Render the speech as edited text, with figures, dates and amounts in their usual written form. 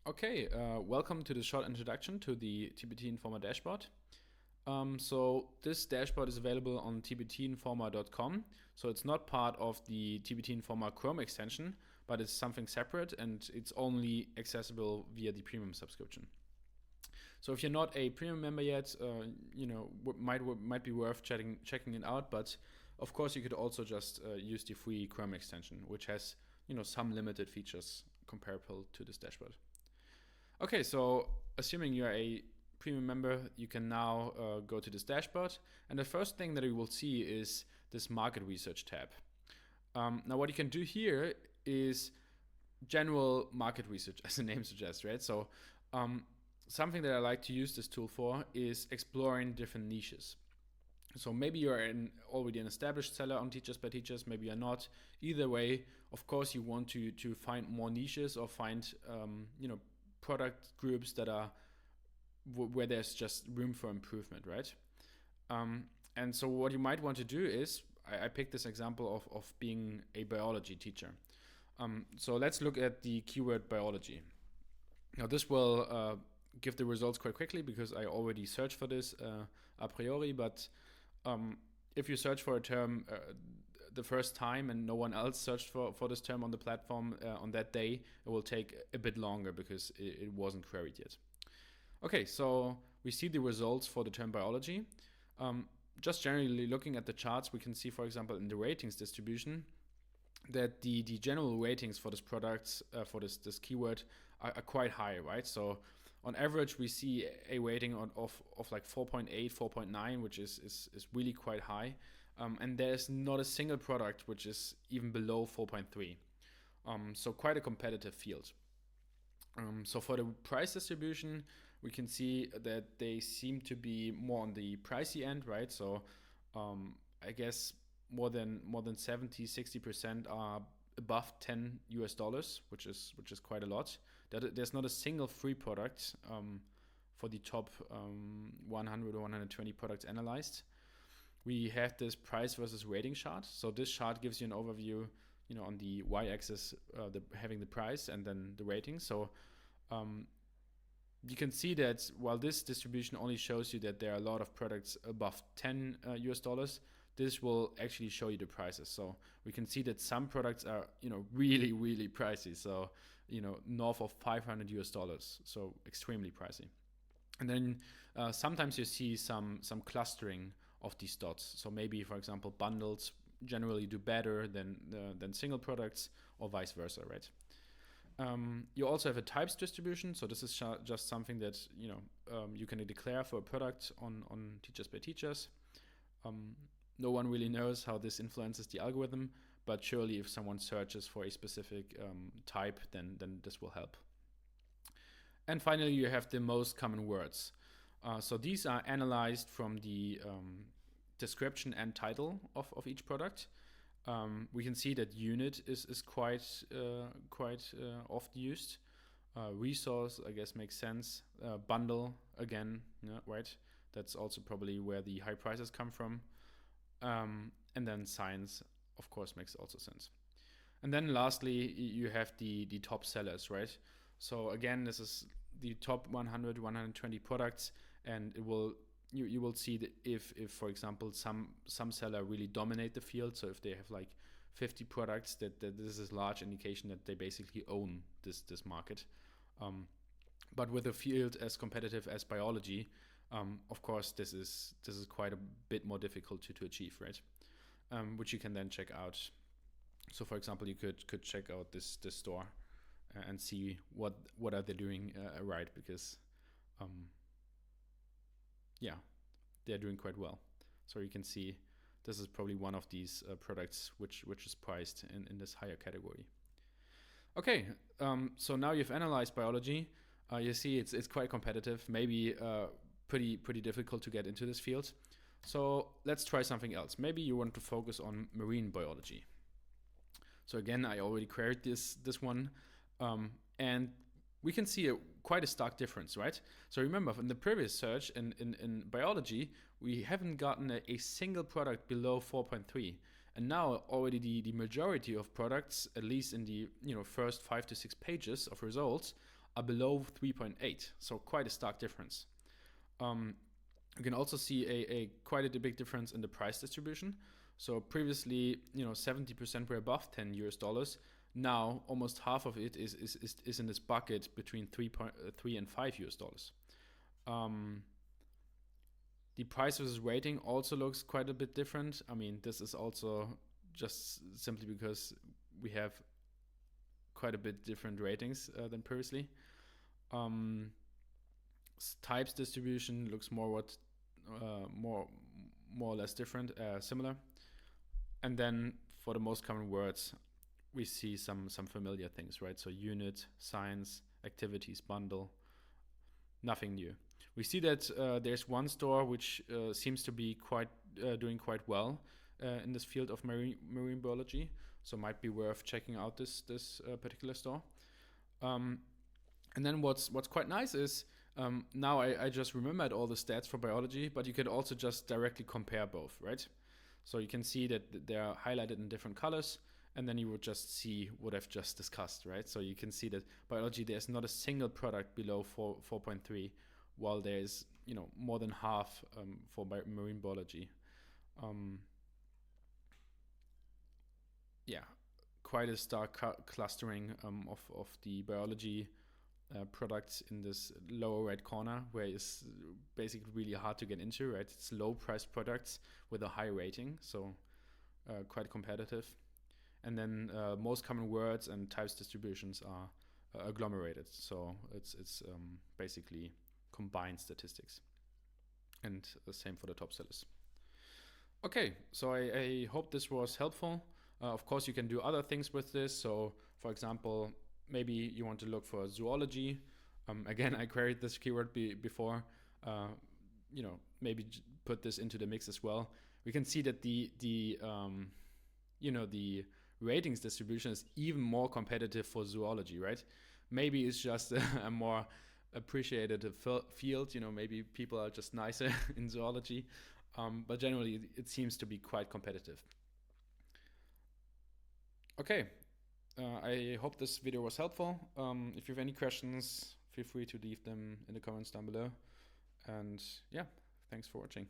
Okay, welcome to the short introduction to the TpT Informer dashboard. So this dashboard is available on tptinformer.com. So it's not part of the TpT Informer Chrome extension, but it's something separate and it's only accessible via the premium subscription. So if you're not a premium member yet, might be worth checking it out. But of course, you could also just use the free Chrome extension, which has some limited features comparable to this dashboard. Okay, so assuming you're a premium member, you can now go to this dashboard, and the first thing that you will see is this market research tab. Now what you can do here is general market research, as the name suggests, right? So something that I like to use this tool for is exploring different niches. So maybe you're already an established seller on Teachers by Teachers, maybe you're not. Either way, of course, you want to find more niches or find product groups that are where there's just room for improvement, right? And so what you might want to do is, I picked this example of being a biology teacher. So let's look at the keyword biology. Now this will give the results quite quickly because I already searched for this a priori, but if you search for a term the first time and no one else searched for this term on the platform on that day, it will take a bit longer because it wasn't queried yet. Okay, so we see the results for the term biology. Just generally looking at the charts, we can see, for example, in the ratings distribution, that the general ratings for this product, for this keyword, are quite high, right? So on average, we see a rating of like 4.8, 4.9, which is really quite high. And there's not a single product which is even below 4.3. So quite a competitive field. So for the price distribution, we can see that they seem to be more on the pricey end, right? So I guess more than 70-60% are above $10, which is quite a lot. There's not a single free product for the top 100 or 120 products analyzed. We have this price versus rating chart. So this chart gives you an overview, on the y-axis, having the price and then the rating. So you can see that while this distribution only shows you that there are a lot of products above $10, this will actually show you the prices. So we can see that some products are, really, really pricey. So, north of $500, so extremely pricey. And then sometimes you see some clustering of these dots. So maybe, for example, bundles generally do better than single products, or vice versa, right? You also have a types distribution. So this is just something that you can declare for a product on Teachers by Teachers. No one really knows how this influences the algorithm, but surely if someone searches for a specific type, then this will help. And finally, you have the most common words. So these are analyzed from the description and title of each product. We can see that unit is quite often used. Resource, I guess, makes sense. Bundle, again, right? That's also probably where the high prices come from. And then science, of course, makes also sense. And then lastly, you have the top sellers, right? So again, this is the top 100, 120 products, and it will you will see that if for example some seller really dominate the field. So if they have like 50 products, that this is a large indication that they basically own this market. But with a field as competitive as biology, of course, this is quite a bit more difficult to achieve, right? Which you can then check out. So, for example, you could check out this store and see what are they doing right, because they're doing quite well. So you can see this is probably one of these products which is priced in this higher category. Okay, so now you've analyzed biology. You see it's quite competitive, maybe pretty difficult to get into this field. So let's try something else. Maybe you want to focus on marine biology. So again, I already queried this one, and we can see quite a stark difference, right? So remember, from the previous search in biology, we haven't gotten a single product below 4.3. And now already the majority of products, at least in the first 5 to 6 pages of results, are below 3.8, so quite a stark difference. You can also see a quite a big difference in the price distribution. So previously, 70% were above $10 US. Now almost half of it is in this bucket between 3 and $5 US. The price versus rating also looks quite a bit different. I mean, this is also just simply because we have quite a bit different ratings than previously. Types distribution looks more or less different, similar. And then for the most common words, we see some familiar things, right? So unit, science, activities, bundle, nothing new. We see that there's one store which seems to be doing quite well in this field of marine biology, so might be worth checking out this particular store. And then what's quite nice is now I just remembered all the stats for biology, but you can also just directly compare both, right? So you can see that they are highlighted in different colors, and then you would just see what I've just discussed, right? So you can see that biology, there's not a single product below 4.3, while there's more than half for marine biology. Yeah, quite a stark clustering of the biology products in this lower right corner, where it's basically really hard to get into, right? It's low priced products with a high rating, so quite competitive. And then most common words and types distributions are agglomerated, so it's basically combined statistics. And the same for the top sellers. Okay, so I hope this was helpful. Of course, you can do other things with this. So, for example, maybe you want to look for zoology. Again, I queried this keyword before. Maybe put this into the mix as well. We can see that the ratings distribution is even more competitive for zoology, right? Maybe it's just a more appreciated field. Maybe people are just nicer in zoology, but generally it seems to be quite competitive. Okay, I hope this video was helpful. If you have any questions, feel free to leave them in the comments down below. And yeah, thanks for watching.